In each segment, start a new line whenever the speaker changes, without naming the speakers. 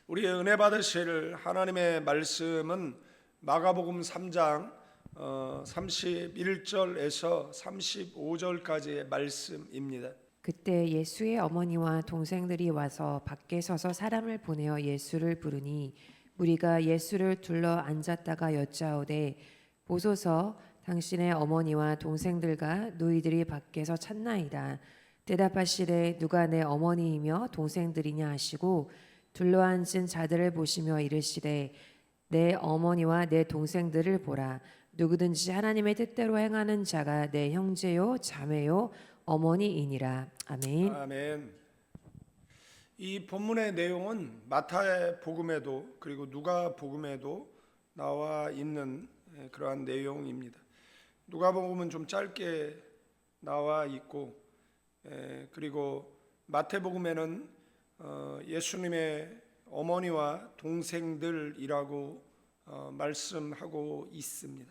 우리 은혜 받으실 하나님의 말씀은 마가복음 3장 31절에서 35절까지의 말씀입니다.
그때 예수의 어머니와 동생들이 와서 밖에 서서 사람을 보내어 예수를 부르니 무리가 예수를 둘러 앉았다가 여짜오되 보소서 당신의 어머니와 동생들과 너희들이 밖에서 찾나이다. 대답하시되 누가 내 어머니이며 동생들이냐 하시고 둘러앉은 자들을 보시며 이르시되 내 어머니와 내 동생들을 보라. 누구든지 하나님의 뜻대로 행하는 자가 내 형제요 자매요 어머니이니라. 아멘.
아멘. 이 본문의 내용은 마태 복음에도 그리고 누가 복음에도 나와 있는 그러한 내용입니다. 누가 복음은 좀 짧게 나와 있고 그리고 마태 복음에는 예수님의 어머니와 동생들이라고 말씀하고 있습니다.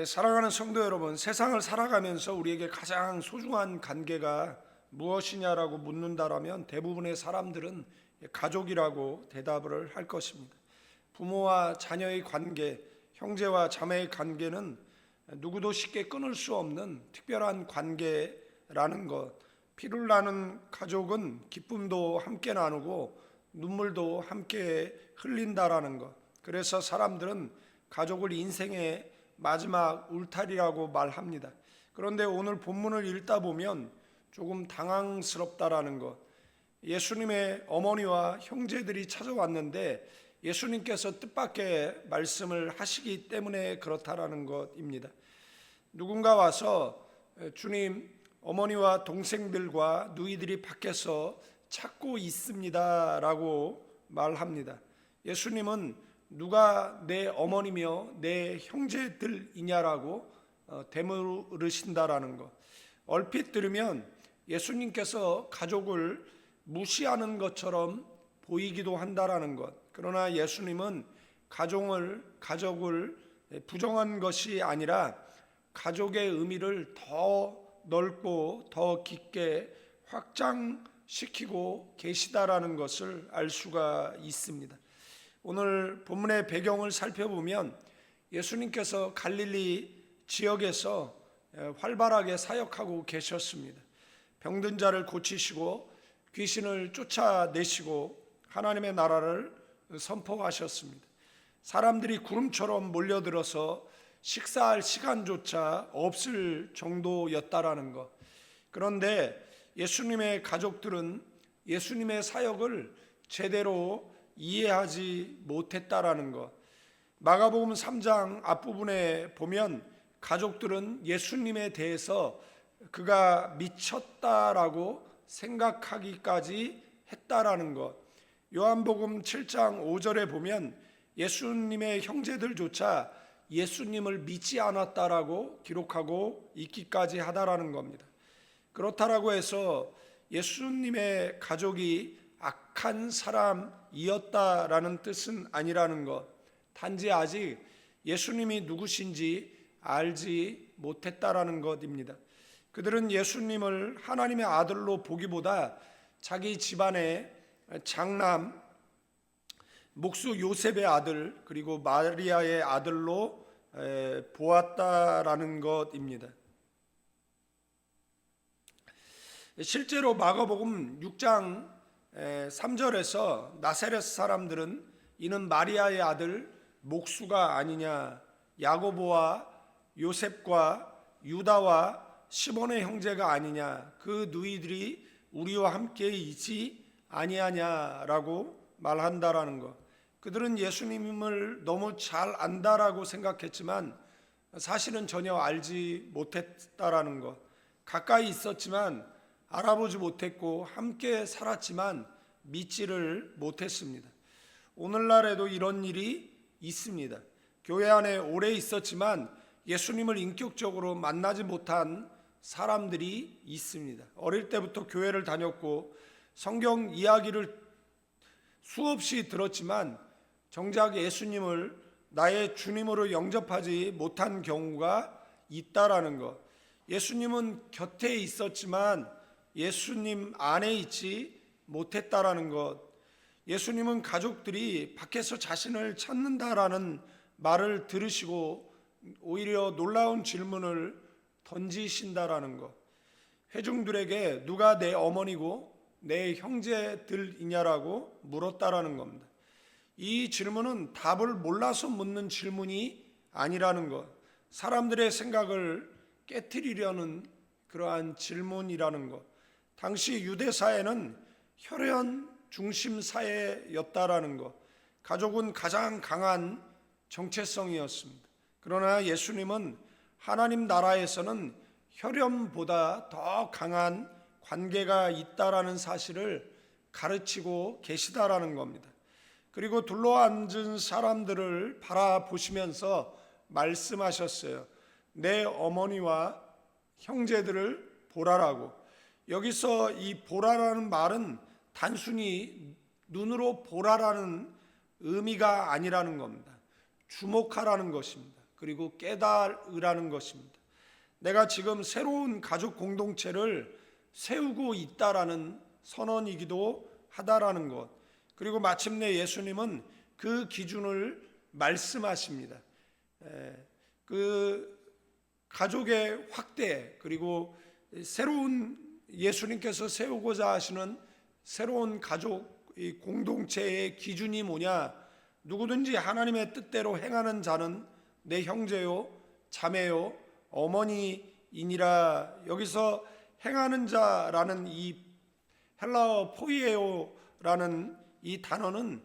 사랑하는 성도 여러분, 세상을 살아가면서 우리에게 가장 소중한 관계가 무엇이냐라고 묻는다라면 대부분의 사람들은 가족이라고 대답을 할 것입니다. 부모와 자녀의 관계, 형제와 자매의 관계는 누구도 쉽게 끊을 수 없는 특별한 관계라는 것. 피를 나는 가족은 기쁨도 함께 나누고 눈물도 함께 흘린다라는 것. 그래서 사람들은 가족을 인생의 마지막 울타리라고 말합니다. 그런데 오늘 본문을 읽다 보면 조금 당황스럽다라는 것. 예수님의 어머니와 형제들이 찾아왔는데 예수님께서 뜻밖의 말씀을 하시기 때문에 그렇다라는 것입니다. 누군가 와서 주님, 어머니와 동생들과 너희들이 밖에서 찾고 있습니다 라고 말합니다. 예수님은 누가 내 어머니며 내 형제들이냐라고 되물으신다라는 것. 얼핏 들으면 예수님께서 가족을 무시하는 것처럼 보이기도 한다라는 것. 그러나 예수님은 가족을 부정한 것이 아니라 가족의 의미를 더 넓고 더 깊게 확장시키고 계시다라는 것을 알 수가 있습니다. 오늘 본문의 배경을 살펴보면 예수님께서 갈릴리 지역에서 활발하게 사역하고 계셨습니다. 병든 자를 고치시고 귀신을 쫓아내시고 하나님의 나라를 선포하셨습니다. 사람들이 구름처럼 몰려들어서 식사할 시간조차 없을 정도였다라는 것. 그런데 예수님의 가족들은 예수님의 사역을 제대로 이해하지 못했다라는 것. 마가복음 3장 앞부분에 보면 가족들은 예수님에 대해서 그가 미쳤다라고 생각하기까지 했다라는 것. 요한복음 7장 5절에 보면 예수님의 형제들조차 예수님을 믿지 않았다라고 기록하고 있기까지 하다라는 겁니다. 그렇다라고 해서 예수님의 가족이 악한 사람이었다라는 뜻은 아니라는 것. 단지 아직 예수님이 누구신지 알지 못했다라는 것입니다. 그들은 예수님을 하나님의 아들로 보기보다 자기 집안의 장남 목수 요셉의 아들 그리고 마리아의 아들로 보았다라는 것입니다. 실제로 마가복음 6장 3절에서 나사렛 사람들은 이는 마리아의 아들 목수가 아니냐, 야고보와 요셉과 유다와 시몬의 형제가 아니냐, 그 너희들이 우리와 함께 있지 아니하냐라고 말한다라는 것. 그들은 예수님을 너무 잘 안다라고 생각했지만 사실은 전혀 알지 못했다라는 것. 가까이 있었지만 알아보지 못했고 함께 살았지만 믿지를 못했습니다. 오늘날에도 이런 일이 있습니다. 교회 안에 오래 있었지만 예수님을 인격적으로 만나지 못한 사람들이 있습니다. 어릴 때부터 교회를 다녔고 성경 이야기를 수없이 들었지만 정작 예수님을 나의 주님으로 영접하지 못한 경우가 있다라는 것. 예수님은 곁에 있었지만 예수님 안에 있지 못했다라는 것. 예수님은 가족들이 밖에서 자신을 찾는다라는 말을 들으시고 오히려 놀라운 질문을 던지신다라는 것. 회중들에게 누가 내 어머니고 내 형제들이냐라고 물었다라는 겁니다. 이 질문은 답을 몰라서 묻는 질문이 아니라는 것, 사람들의 생각을 깨트리려는 그러한 질문이라는 것. 당시 유대 사회는 혈연 중심 사회였다라는 것, 가족은 가장 강한 정체성이었습니다. 그러나 예수님은 하나님 나라에서는 혈연보다 더 강한 관계가 있다라는 사실을 가르치고 계시다라는 겁니다. 그리고 둘러앉은 사람들을 바라보시면서 말씀하셨어요. 내 어머니와 형제들을 보라라고. 여기서 이 보라라는 말은 단순히 눈으로 보라라는 의미가 아니라는 겁니다. 주목하라는 것입니다. 그리고 깨달으라는 것입니다. 내가 지금 새로운 가족 공동체를 세우고 있다라는 선언이기도 하다라는 것. 그리고 마침내 예수님은 그 기준을 말씀하십니다. 그 가족의 확대, 그리고 새로운 예수님께서 세우고자 하시는 새로운 가족 공동체의 기준이 뭐냐? 누구든지 하나님의 뜻대로 행하는 자는 내 형제요, 자매요, 어머니이니라. 여기서 행하는 자라는 이 헬라어 포이에오라는 이 단어는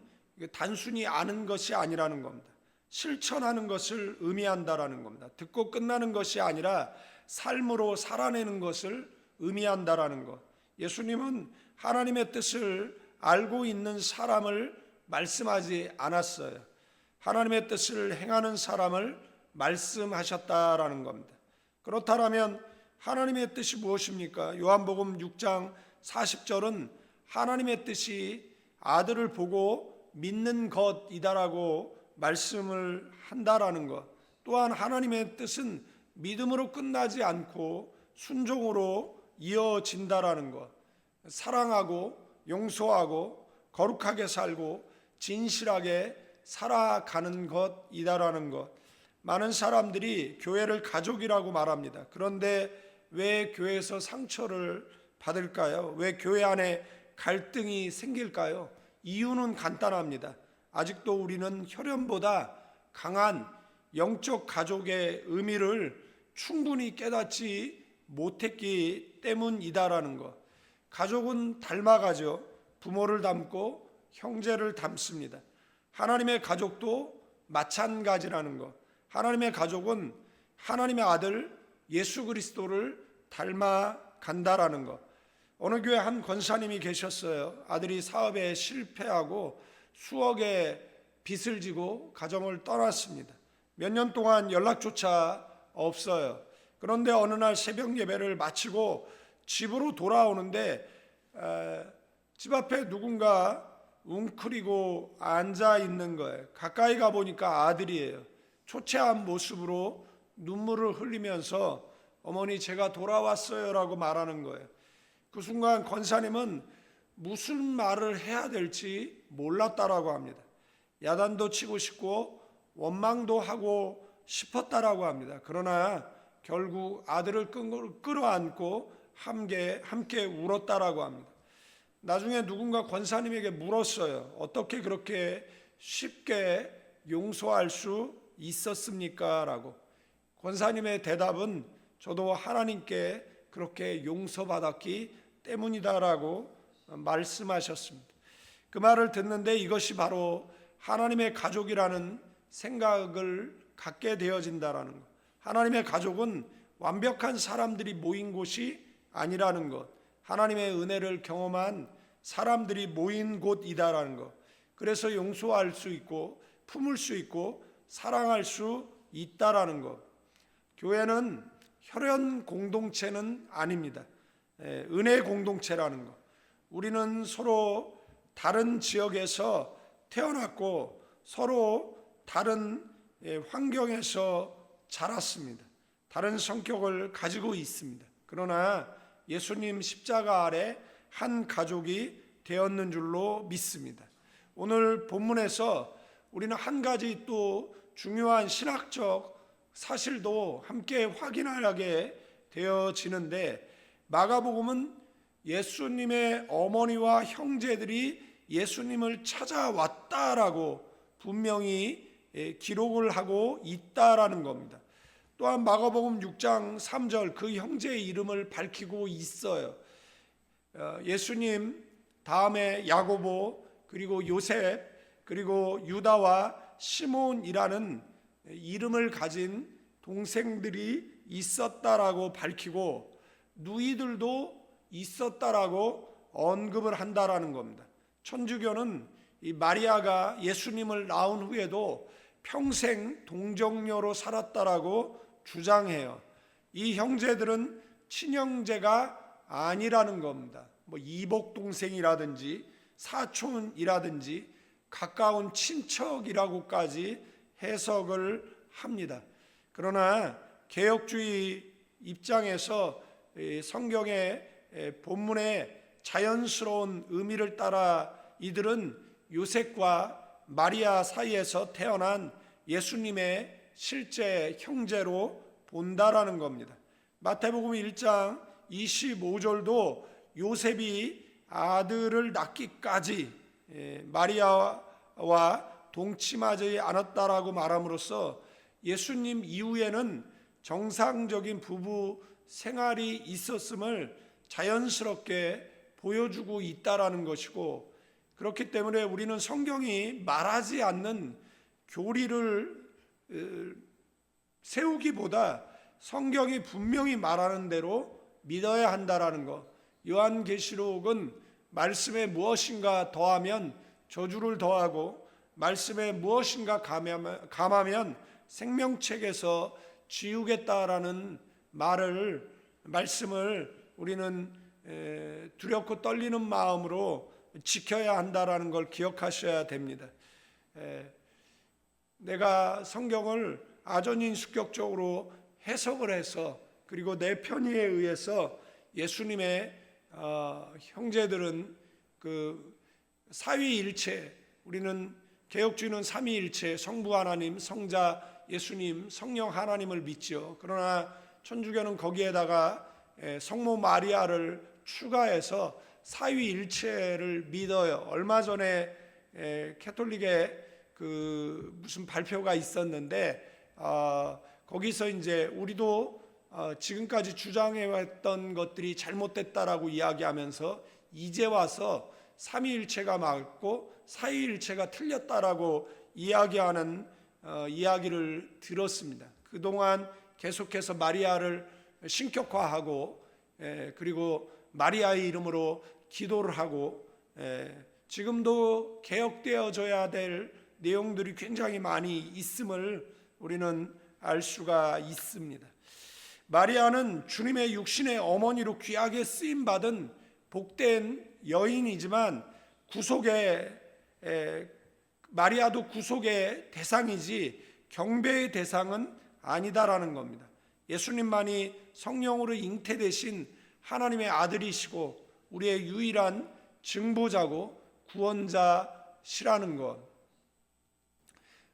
단순히 아는 것이 아니라는 겁니다. 실천하는 것을 의미한다라는 겁니다. 듣고 끝나는 것이 아니라 삶으로 살아내는 것을 의미한다라는 것. 예수님은 하나님의 뜻을 알고 있는 사람을 말씀하지 않았어요. 하나님의 뜻을 행하는 사람을 말씀하셨다라는 겁니다. 그렇다면 하나님의 뜻이 무엇입니까? 요한복음 6장 40절은 하나님의 뜻이 아들을 보고 믿는 것이다라고 말씀을 한다라는 것. 또한 하나님의 뜻은 믿음으로 끝나지 않고 순종으로 이어진다라는 것. 사랑하고 용서하고 거룩하게 살고 진실하게 살아가는 것이다라는 것. 많은 사람들이 교회를 가족이라고 말합니다. 그런데 왜 교회에서 상처를 받을까요? 왜 교회 안에 갈등이 생길까요? 이유는 간단합니다. 아직도 우리는 혈연보다 강한 영적 가족의 의미를 충분히 깨닫지 못했기 때문이다라는 것. 가족은 닮아가죠. 부모를 닮고 형제를 닮습니다. 하나님의 가족도 마찬가지라는 것. 하나님의 가족은 하나님의 아들 예수 그리스도를 닮아간다라는 것. 어느 교회 한 권사님이 계셨어요. 아들이 사업에 실패하고 수억의 빚을 지고 가정을 떠났습니다. 몇 년 동안 연락조차 없어요. 그런데 어느 날 새벽 예배를 마치고 집으로 돌아오는데 집 앞에 누군가 웅크리고 앉아 있는 거예요. 가까이 가보니까 아들이에요. 초췌한 모습으로 눈물을 흘리면서 어머니 제가 돌아왔어요 라고 말하는 거예요. 그 순간 권사님은 무슨 말을 해야 될지 몰랐다라고 합니다. 야단도 치고 싶고 원망도 하고 싶었다라고 합니다. 그러나 결국 아들을 끌어안고 함께 울었다라고 합니다. 나중에 누군가 권사님에게 물었어요. 어떻게 그렇게 쉽게 용서할 수 있었습니까? 라고. 권사님의 대답은 저도 하나님께 그렇게 용서받았기 때문이다라고 말씀하셨습니다. 그 말을 듣는데 이것이 바로 하나님의 가족이라는 생각을 갖게 되어진다라는 것. 하나님의 가족은 완벽한 사람들이 모인 곳이 아니라는 것. 하나님의 은혜를 경험한 사람들이 모인 곳이다라는 것. 그래서 용서할 수 있고 품을 수 있고 사랑할 수 있다라는 것. 교회는 혈연 공동체는 아닙니다. 은혜 공동체라는 것. 우리는 서로 다른 지역에서 태어났고 서로 다른 환경에서 자랐습니다. 다른 성격을 가지고 있습니다. 그러나 예수님 십자가 아래 한 가족이 되었는 줄로 믿습니다. 오늘 본문에서 우리는 한 가지 또 중요한 신학적 사실도 함께 확인하게 되어지는데, 마가복음은 예수님의 어머니와 형제들이 예수님을 찾아왔다라고 분명히 기록을 하고 있다라는 겁니다. 또한 마가복음 6장 3절 그 형제의 이름을 밝히고 있어요. 예수님 다음에 야고보, 그리고 요셉, 그리고 유다와 시몬이라는 이름을 가진 동생들이 있었다라고 밝히고 누이들도 있었다라고 언급을 한다라는 겁니다. 천주교는 이 마리아가 예수님을 낳은 후에도 평생 동정녀로 살았다라고 주장해요. 이 형제들은 친형제가 아니라는 겁니다. 뭐 이복 동생이라든지 사촌이라든지 가까운 친척이라고까지 해석을 합니다. 그러나 개혁주의 입장에서 성경의 본문의 자연스러운 의미를 따라 이들은 요셉과 마리아 사이에서 태어난 예수님의 실제 형제로 본다라는 겁니다. 마태복음 1장 25절도 요셉이 아들을 낳기까지 마리아와 동침하지 않았다라고 말함으로써 예수님 이후에는 정상적인 부부 생활이 있었음을 자연스럽게 보여주고 있다라는 것이고, 그렇기 때문에 우리는 성경이 말하지 않는 교리를 세우기보다 성경이 분명히 말하는 대로 믿어야 한다라는 것. 요한계시록은 말씀에 무엇인가 더하면 저주를 더하고 말씀에 무엇인가 감하면 생명책에서 지우겠다라는 말씀을 우리는 두렵고 떨리는 마음으로 지켜야 한다라는 걸 기억하셔야 됩니다. 내가 성경을 아전인수격적으로 해석을 해서 그리고 내 편의에 의해서 예수님의 형제들은 그 사위일체, 우리는 개혁주의는 삼위일체, 성부 하나님, 성자 예수님, 성령 하나님을 믿죠. 그러나 천주교는 거기에다가 성모 마리아를 추가해서 사위일체를 믿어요. 얼마 전에 캐톨릭의 그 무슨 발표가 있었는데 거기서 이제 우리도 지금까지 주장해왔던 것들이 잘못됐다라고 이야기하면서 이제 와서 삼위일체가 맞고 사위일체가 틀렸다라고 이야기하는 이야기를 들었습니다. 그동안 계속해서 마리아를 신격화하고 그리고 마리아의 이름으로 기도를 하고 지금도 개혁되어져야 될 내용들이 굉장히 많이 있음을 우리는 알 수가 있습니다. 마리아는 주님의 육신의 어머니로 귀하게 쓰임받은 복된 여인이지만 마리아도 구속의 대상이지 경배의 대상은 아니다라는 겁니다. 예수님만이 성령으로 잉태되신 하나님의 아들이시고 우리의 유일한 증보자고 구원자시라는 것.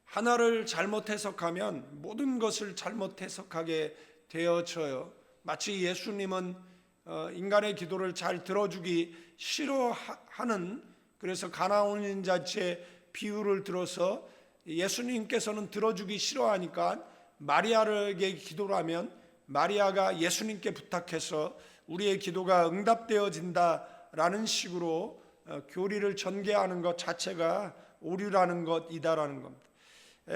하나를 잘못 해석하면 모든 것을 잘못 해석하게 되어져요. 마치 예수님은 인간의 기도를 잘 들어주기 싫어하는, 그래서 가나온 자체 비유를 들어서 예수님께서는 들어주기 싫어하니까 마리아에게 기도를 하면 마리아가 예수님께 부탁해서 우리의 기도가 응답되어진다라는 식으로 교리를 전개하는 것 자체가 오류라는 것이다라는 겁니다.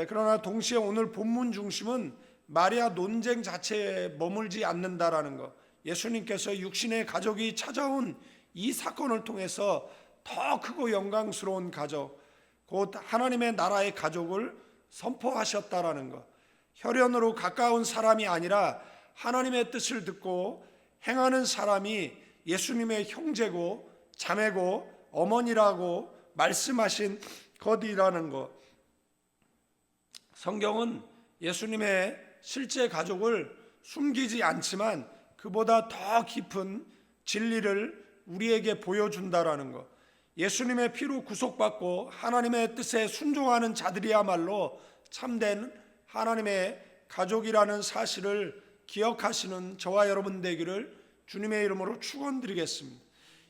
그러나 동시에 오늘 본문 중심은 마리아 논쟁 자체에 머물지 않는다라는 것. 예수님께서 육신의 가족이 찾아온 이 사건을 통해서 더 크고 영광스러운 가족, 곧 하나님의 나라의 가족을 선포하셨다라는 것. 혈연으로 가까운 사람이 아니라 하나님의 뜻을 듣고 행하는 사람이 예수님의 형제고 자매고 어머니라고 말씀하신 것이라는 것. 성경은 예수님의 실제 가족을 숨기지 않지만 그보다 더 깊은 진리를 우리에게 보여준다라는 것. 예수님의 피로 구속받고 하나님의 뜻에 순종하는 자들이야말로 참된 하나님의 가족이라는 사실을 기억하시는 저와 여러분 되기를 주님의 이름으로 축원드리겠습니다.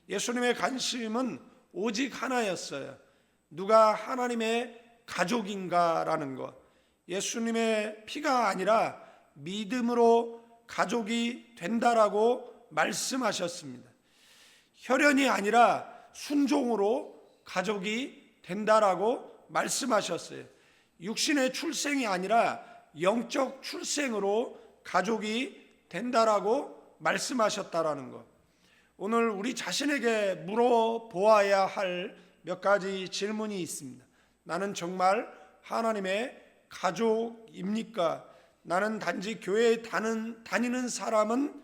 예수님의 관심은 오직 하나였어요. 누가 하나님의 가족인가라는 것. 예수님의 피가 아니라 믿음으로 가족이 된다라고 말씀하셨습니다. 혈연이 아니라 순종으로 가족이 된다라고 말씀하셨어요. 육신의 출생이 아니라 영적 출생으로 가족이 된다라고 말씀하셨다라는 것. 오늘 우리 자신에게 물어보아야 할 몇 가지 질문이 있습니다. 나는 정말 하나님의 가족입니까? 나는 단지 교회에 다니는 사람은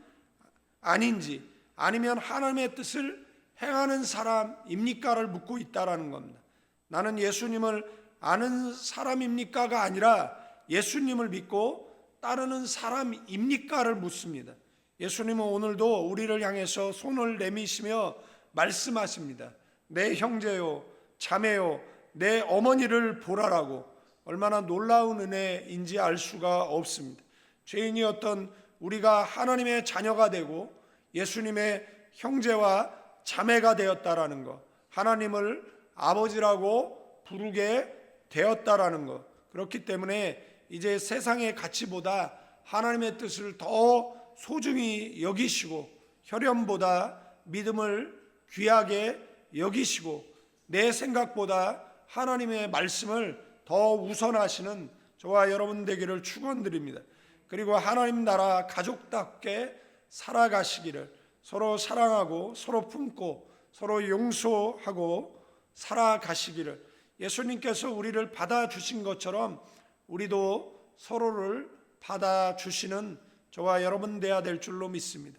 아닌지, 아니면 하나님의 뜻을 행하는 사람입니까를 묻고 있다라는 겁니다. 나는 예수님을 아는 사람입니까가 아니라 예수님을 믿고 따르는 사람입니까를 묻습니다. 예수님은 오늘도 우리를 향해서 손을 내미시며 말씀하십니다. 내 형제요, 자매요, 내 어머니를 보라라고. 얼마나 놀라운 은혜인지 알 수가 없습니다. 죄인이었던 우리가 하나님의 자녀가 되고 예수님의 형제와 자매가 되었다라는 것, 하나님을 아버지라고 부르게 되었다라는 것. 그렇기 때문에 이제 세상의 가치보다 하나님의 뜻을 더 소중히 여기시고 혈연보다 믿음을 귀하게 여기시고 내 생각보다 하나님의 말씀을 더 우선하시는 저와 여러분 되기를 축원드립니다. 그리고 하나님 나라 가족답게 살아가시기를, 서로 사랑하고 서로 품고 서로 용서하고 살아가시기를, 예수님께서 우리를 받아주신 것처럼 우리도 서로를 받아주시는 저와 여러분 되어야 될 줄로 믿습니다.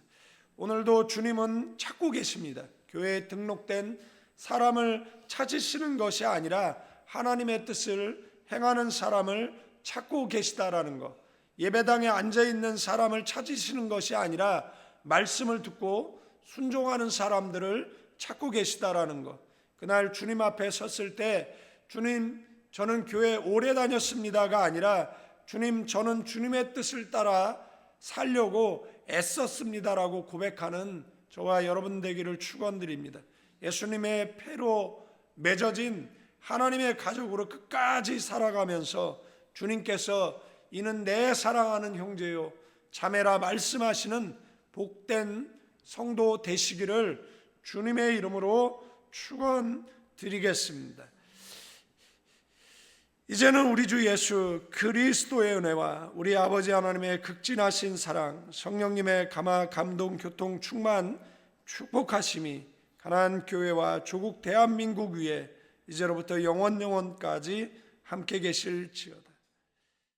오늘도 주님은 찾고 계십니다. 교회에 등록된 사람을 찾으시는 것이 아니라 하나님의 뜻을 행하는 사람을 찾고 계시다라는 것. 예배당에 앉아있는 사람을 찾으시는 것이 아니라 말씀을 듣고 순종하는 사람들을 찾고 계시다라는 것. 그날 주님 앞에 섰을 때 주님, 저는 교회 오래 다녔습니다가 아니라 주님, 저는 주님의 뜻을 따라 살려고 애썼습니다라고 고백하는 저와 여러분 되기를 축원드립니다. 예수님의 피로 맺어진 하나님의 가족으로 끝까지 살아가면서 주님께서 이는 내 사랑하는 형제요 자매라 말씀하시는 복된 성도 되시기를 주님의 이름으로 축원드리겠습니다. 이제는 우리 주 예수 그리스도의 은혜와 우리 아버지 하나님의 극진하신 사랑, 성령님의 감화 감동 교통 충만 축복하심이 가나안 교회와 조국 대한민국 위에 이제로부터 영원까지 함께 계실지어다.